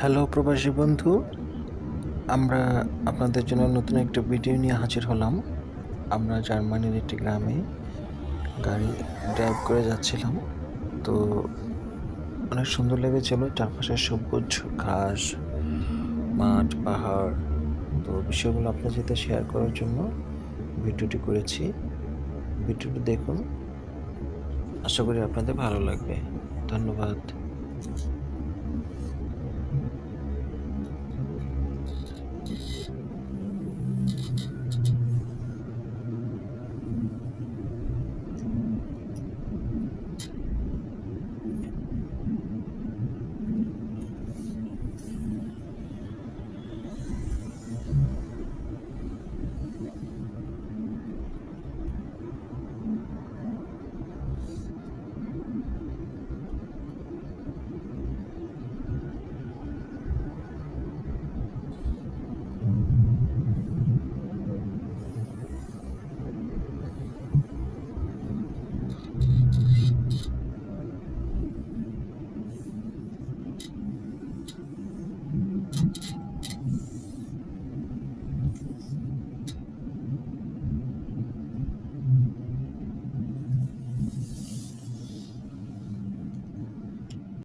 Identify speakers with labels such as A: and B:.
A: Hello প্রবাসী বন্ধু, আমরা আপনাদের জন্য নতুন একটা ভিডিও নিয়ে হাজির হলাম। আমরা জার্মানির একটি গ্রামে গাড়ি ড্রাইভ করে যাচ্ছিলাম। তো অনেক সুন্দর লেগেছিল, চারপাশে সবুজ ঘাস, মাঠ, পাহাড়। তো বিষয়গুলো আপনার সাথে শেয়ার করার জন্য ভিডিওটি করেছি। ভিডিওটি দেখুন, আশা করি আপনাদের ভালো লাগবে। ধন্যবাদ।